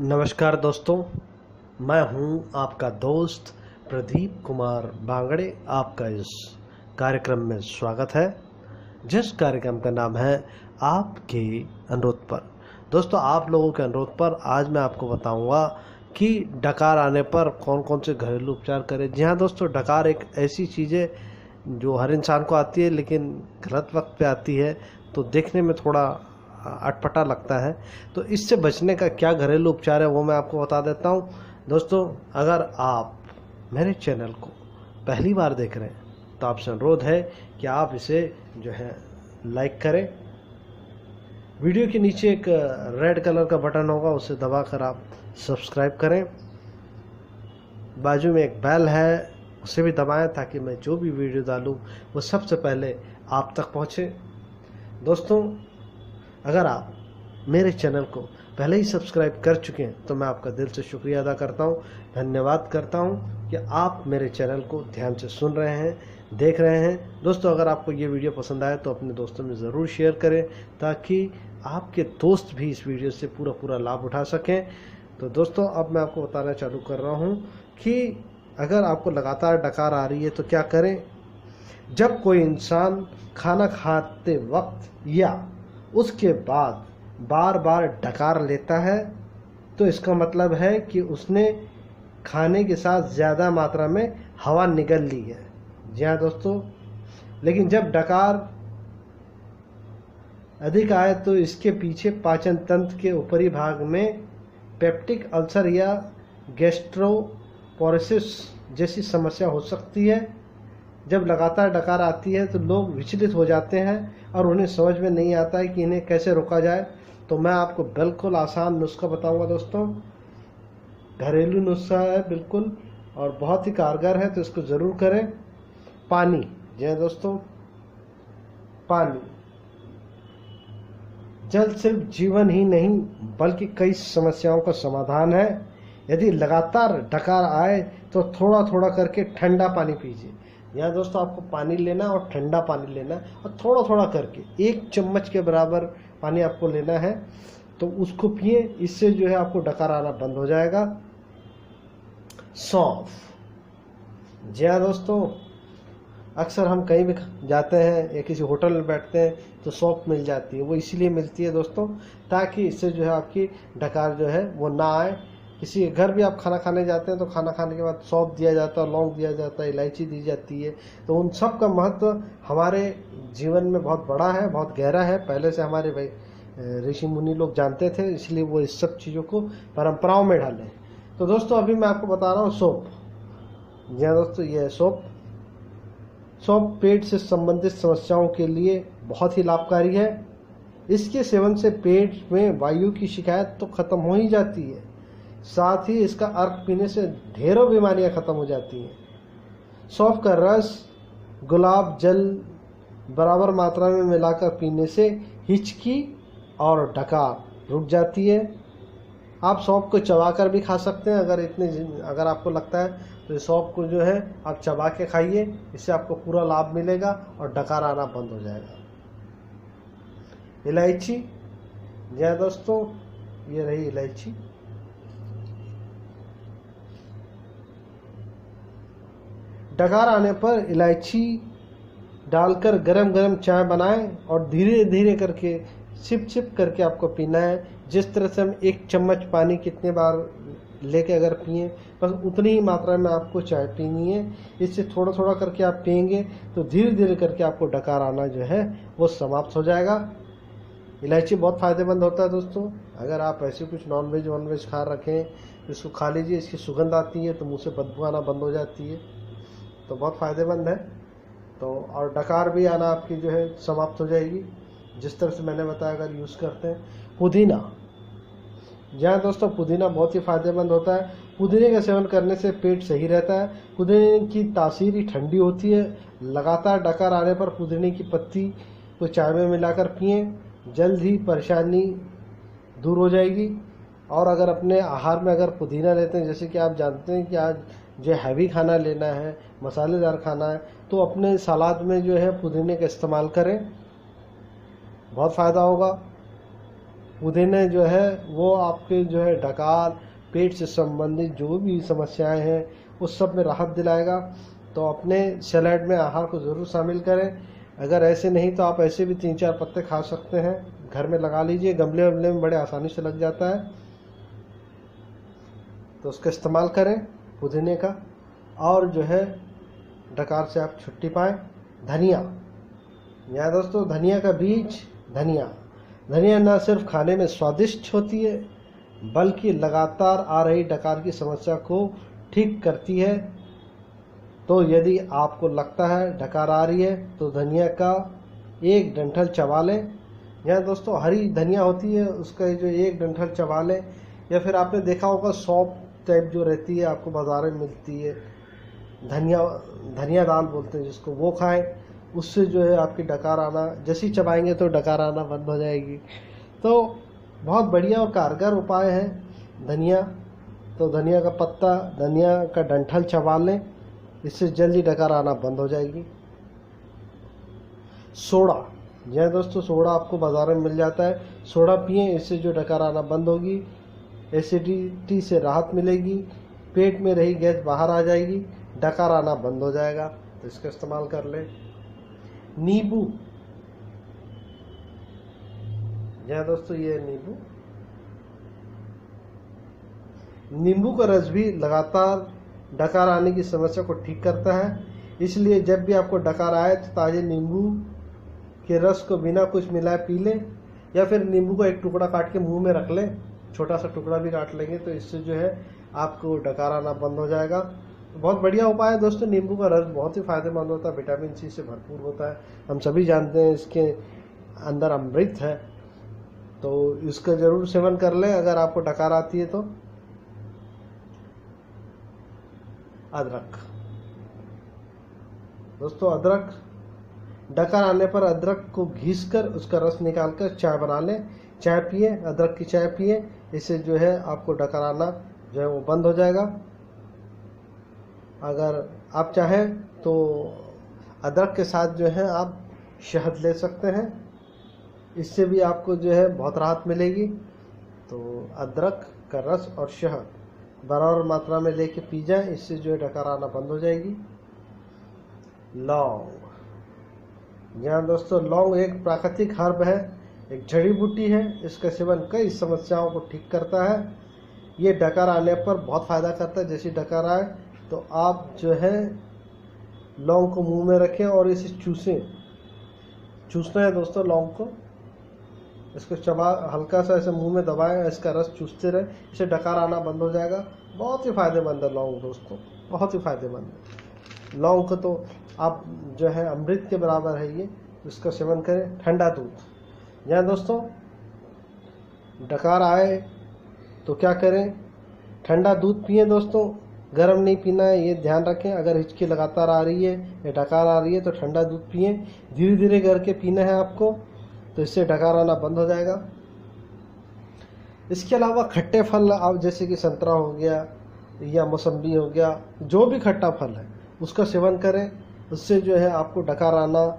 नमस्कार दोस्तों, मैं हूं आपका दोस्त प्रदीप कुमार बांगड़े। आपका इस कार्यक्रम में स्वागत है, जिस कार्यक्रम का नाम है आपके अनुरोध पर। दोस्तों, आप लोगों के अनुरोध पर आज मैं आपको बताऊंगा कि डकार आने पर कौन कौन से घरेलू उपचार करें। जी हाँ दोस्तों, डकार एक ऐसी चीज़ है जो हर इंसान को आती है, लेकिन गलत वक्त पे आती है, तो देखने में थोड़ा अटपटा लगता है। तो इससे बचने का क्या घरेलू उपचार है वो मैं आपको बता देता हूँ। दोस्तों, अगर आप मेरे चैनल को पहली बार देख रहे हैं तो आपसे अनुरोध है कि आप इसे जो है लाइक करें। वीडियो के नीचे एक रेड कलर का बटन होगा, उसे दबाकर आप सब्सक्राइब करें। बाजू में एक बेल है, उसे भी दबाएं ताकि मैं जो भी वीडियो डालूं वो सबसे पहले आप तक पहुंचे। दोस्तों, अगर आप मेरे चैनल को पहले ही सब्सक्राइब कर चुके हैं तो मैं आपका दिल से शुक्रिया अदा करता हूं, धन्यवाद करता हूं कि आप मेरे चैनल को ध्यान से सुन रहे हैं, देख रहे हैं। दोस्तों, अगर आपको ये वीडियो पसंद आए तो अपने दोस्तों में ज़रूर शेयर करें ताकि आपके दोस्त भी इस वीडियो से पूरा लाभ उठा सकें। तो दोस्तों, अब मैं आपको बताना चालू कर रहा हूँ कि अगर आपको लगातार डकार आ रही है तो क्या करें। जब कोई इंसान खाना खाते वक्त या उसके बाद बार बार डकार लेता है तो इसका मतलब है कि उसने खाने के साथ ज़्यादा मात्रा में हवा निगल ली है। जी हाँ दोस्तों, लेकिन जब डकार अधिक आए तो इसके पीछे पाचन तंत्र के ऊपरी भाग में पेप्टिक अल्सर या गैस्ट्रोपोरेसिस जैसी समस्या हो सकती है। जब लगातार डकार आती है तो लोग विचलित हो जाते हैं और उन्हें समझ में नहीं आता है कि इन्हें कैसे रोका जाए। तो मैं आपको बिल्कुल आसान नुस्खा बताऊंगा दोस्तों। घरेलू नुस्खा है बिल्कुल, और बहुत ही कारगर है, तो इसको ज़रूर करें। पानी, जी हाँ दोस्तों, पानी। जल सिर्फ जीवन ही नहीं बल्कि कई समस्याओं का समाधान है। यदि लगातार डकार आए तो थोड़ा थोड़ा करके ठंडा पानी पीजिए। यहाँ दोस्तों, आपको पानी लेना और ठंडा पानी लेना और थोड़ा थोड़ा करके 1 चम्मच के बराबर पानी आपको लेना है, तो उसको पिए। इससे जो है आपको डकार आना बंद हो जाएगा। सौंफ, जी हाँ दोस्तों, अक्सर हम कहीं भी जाते हैं या किसी होटल में बैठते हैं तो सौंफ मिल जाती है। वो इसीलिए मिलती है दोस्तों ताकि इससे जो है आपकी डकार जो है वो ना आए। किसी घर भी आप खाना खाने जाते हैं तो खाना खाने के बाद सौंफ दिया जाता है, लौंग दिया जाता है, इलायची दी जाती है। तो उन सब का महत्व हमारे जीवन में बहुत बड़ा है, बहुत गहरा है। पहले से हमारे भाई ऋषि मुनि लोग जानते थे, इसलिए वो इस सब चीज़ों को परंपराओं में डाले। तो दोस्तों, अभी मैं आपको बता रहा हूँ सौंफ। जी हाँ दोस्तों, ये है सौंफ। सौंफ पेट से संबंधित समस्याओं के लिए बहुत ही लाभकारी है। इसके सेवन से पेट में वायु की शिकायत तो खत्म हो ही जाती है, साथ ही इसका अर्क पीने से ढेरों बीमारियां खत्म हो जाती हैं। सौंफ का रस गुलाब जल बराबर मात्रा में मिलाकर पीने से हिचकी और डकार रुक जाती है। आप सौंफ को चबाकर भी खा सकते हैं। अगर आपको लगता है तो सौंफ को जो है आप चबा के खाइए, इससे आपको पूरा लाभ मिलेगा और डकार आना बंद हो जाएगा। इलायची, जी हाँ दोस्तों, ये रही इलायची। डकार आने पर इलायची डालकर गरम गरम चाय बनाएं और धीरे धीरे करके सिप सिप करके आपको पीना है। जिस तरह से हम 1 चम्मच पानी कितने बार लेके अगर पिए, बस उतनी ही मात्रा में आपको चाय पीनी है। इससे थोड़ा थोड़ा करके आप पिएंगे तो धीरे धीरे करके आपको डकार आना जो है वो समाप्त हो जाएगा। इलायची बहुत फ़ायदेमंद होता है दोस्तों। अगर आप ऐसे कुछ नॉनवेज वॉनवेज खा रखें तो इसको खा लीजिए। इसकी सुगंध आती है तो मुँह से बदबू आना बंद हो जाती है, तो बहुत फ़ायदेमंद है। तो और डकार भी आना आपकी जो है समाप्त हो जाएगी, जिस तरह से मैंने बताया अगर यूज़ करते हैं। पुदीना, जी हाँ दोस्तों, पुदीना बहुत ही फ़ायदेमंद होता है। पुदीने का सेवन करने से पेट सही रहता है। पुदीने की तासीर ही ठंडी होती है। लगातार डकार आने पर पुदीने की पत्ती को चाय में मिलाकर पिएं, जल्द ही परेशानी दूर हो जाएगी। और अगर अपने आहार में अगर पुदीना लेते हैं, जैसे कि आप जानते हैं कि आज जो हैवी खाना लेना है, मसालेदार खाना है, तो अपने सलाद में जो है पुदीने का इस्तेमाल करें, बहुत फ़ायदा होगा। पुदीने जो है वो आपके जो है डकार, पेट से संबंधित जो भी समस्याएं हैं उस सब में राहत दिलाएगा। तो अपने सैलेड में आहार को ज़रूर शामिल करें। अगर ऐसे नहीं तो आप ऐसे भी 3-4 पत्ते खा सकते हैं, घर में लगा लीजिए, गमले वमले में बड़े आसानी से लग जाता है, तो उसका इस्तेमाल करें पुदीने का। और जो है डकार से आप छुट्टी पाएँ। धनिया, यहाँ दोस्तों धनिया का बीज, धनिया न सिर्फ खाने में स्वादिष्ट होती है बल्कि लगातार आ रही डकार की समस्या को ठीक करती है। तो यदि आपको लगता है डकार आ रही है तो धनिया का एक डंठल चबा लें। यहाँ दोस्तों हरी धनिया होती है, उसका जो एक डंठल चबा लें, या फिर आपने देखा होगा सौंफ टाइप जो रहती है आपको बाजार में मिलती है, धनिया दाल बोलते हैं जिसको, वो खाएं। उससे जो है आपकी डकार आना, जैसे ही चबाएंगे तो डकार आना बंद हो जाएगी। तो बहुत बढ़िया और कारगर उपाय है धनिया। तो धनिया का पत्ता, धनिया का डंठल चबा लें, इससे जल्दी डकार आना बंद हो जाएगी। सोडा, जी दोस्तों सोडा आपको बाजार में मिल जाता है, सोडा पिएं, इससे जो डकार आना बंद होगी, एसिडिटी से राहत मिलेगी, पेट में रही गैस बाहर आ जाएगी, डकार आना बंद हो जाएगा। तो इसका इस्तेमाल कर लें। नींबू, जी दोस्तों ये नींबू का रस भी लगातार डकार आने की समस्या को ठीक करता है। इसलिए जब भी आपको डकार आए तो ताजे नींबू के रस को बिना कुछ मिलाए पी लें, या फिर नींबू का एक टुकड़ा काट के मुंह में रख लें, छोटा सा टुकड़ा भी काट लेंगे तो इससे जो है आपको डकार आना बंद हो जाएगा। तो बहुत बढ़िया उपाय है दोस्तों। नींबू का रस बहुत ही फायदेमंद होता है, विटामिन सी से भरपूर होता है, हम सभी जानते हैं इसके अंदर अमृत है। तो इसका जरूर सेवन कर लें अगर आपको डकार आती है तो। अदरक, दोस्तों अदरक, डकार आने पर अदरक को घिसकर उसका रस निकालकर चाय बना लें, चाय पिए, अदरक की चाय पिए, इससे जो है आपको डकार आना जो है वो बंद हो जाएगा। अगर आप चाहें तो अदरक के साथ जो है आप शहद ले सकते हैं, इससे भी आपको जो है बहुत राहत मिलेगी। तो अदरक का रस और शहद बराबर मात्रा में लेके पी जाए, इससे जो है डकार आना बंद हो जाएगी। लौंग, यहाँ दोस्तों लौंग एक प्राकृतिक हर्ब है, एक जड़ी बूटी है। इसका सेवन कई समस्याओं को ठीक करता है। ये डकार आने पर बहुत फ़ायदा करता है। जैसे डकार आए तो आप जो है लौंग को मुंह में रखें और इसे चूसना है दोस्तों लौंग को, इसको चबा, हल्का सा ऐसे मुंह में दबाएं, इसका रस चूसते रहे, इससे डकार आना बंद हो जाएगा। बहुत ही फायदेमंद है लौंग दोस्तों, बहुत ही फायदेमंद है। लौंग को तो आप जो है अमृत के बराबर है ये, इसका सेवन करें। ठंडा दूध, यहाँ दोस्तों डकार आए तो क्या करें, ठंडा दूध पिए दोस्तों, गर्म नहीं पीना है, ये ध्यान रखें। अगर हिचकी लगातार आ रही है या डकार आ रही है तो ठंडा दूध पिए, धीरे धीरे करके पीना है आपको, तो इससे डकार आना बंद हो जाएगा। इसके अलावा खट्टे फल, आप जैसे कि संतरा हो गया या मौसम्बी हो गया, जो भी खट्टा फल है उसका सेवन करें, उससे जो है आपको डकार आना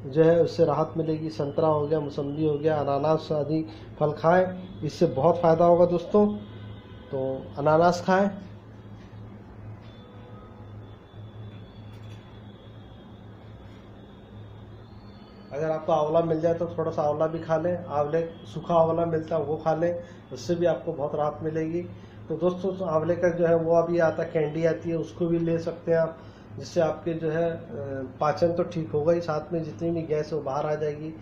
जो है उससे राहत मिलेगी। संतरा हो गया, मौसम्बी हो गया, अनानास आदि फल खाएं, इससे बहुत फ़ायदा होगा दोस्तों। तो अनानास खाएं। अगर आपको आंवला मिल जाए तो थोड़ा सा आंवला भी खा लें, आंवले सूखा आंवला मिलता है वो खा लें, उससे भी आपको बहुत राहत मिलेगी। तो दोस्तों आंवले का जो है वो अभी आता है, कैंडी आती है, उसको भी ले सकते हैं आप, जिससे आपके जो है पाचन तो ठीक होगा ही, साथ में जितनी भी गैस है वो बाहर आ जाएगी।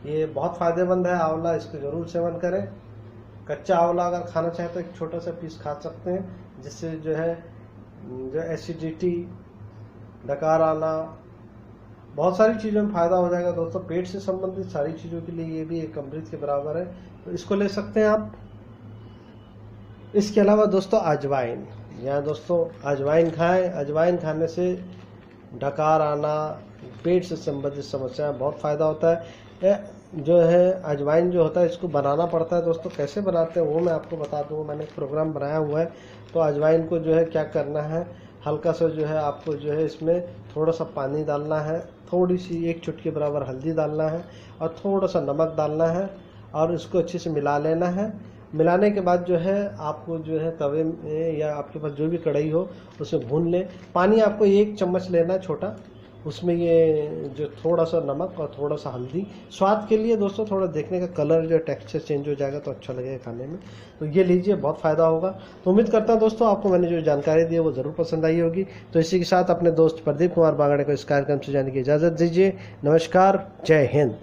ये बहुत फ़ायदेमंद है आंवला, इसको ज़रूर सेवन करें। कच्चा आंवला अगर खाना चाहें तो एक छोटा सा पीस खा सकते हैं, जिससे जो है जो एसिडिटी, डकार आना, बहुत सारी चीज़ों में फ़ायदा हो जाएगा दोस्तों। पेट से संबंधित सारी चीज़ों के लिए ये भी एक अमृत के बराबर है, तो इसको ले सकते हैं आप। इसके अलावा दोस्तों अजवाइन, यहाँ दोस्तों अजवाइन खाएं। अजवाइन खाने से डकार आना, पेट से संबंधित समस्याएं बहुत फ़ायदा होता है। जो है अजवाइन जो होता है इसको बनाना पड़ता है दोस्तों, कैसे बनाते हैं वो मैं आपको बता दूँ, मैंने एक प्रोग्राम बनाया हुआ है। तो अजवाइन को जो है क्या करना है, हल्का सा जो है आपको जो है इसमें थोड़ा सा पानी डालना है, थोड़ी सी 1 चुटकी बराबर हल्दी डालना है और थोड़ा सा नमक डालना है, और इसको अच्छे से मिला लेना है। मिलाने के बाद जो है आपको जो है तवे में या आपके पास जो भी कढ़ाई हो उसमें भून लें। पानी आपको 1 चम्मच लेना है छोटा, उसमें ये जो थोड़ा सा नमक और थोड़ा सा हल्दी स्वाद के लिए दोस्तों, थोड़ा देखने का कलर जो टेक्सचर चेंज हो जाएगा तो अच्छा लगेगा खाने में। तो ये लीजिए, बहुत फ़ायदा होगा। तो उम्मीद करता हूँ दोस्तों आपको मैंने जो जानकारी दी है वो ज़रूर पसंद आई होगी। तो इसी के साथ अपने दोस्त प्रदीप कुमार बांगड़े को इस कार्यक्रम से जाने की इजाज़त दीजिए। नमस्कार, जय हिंद।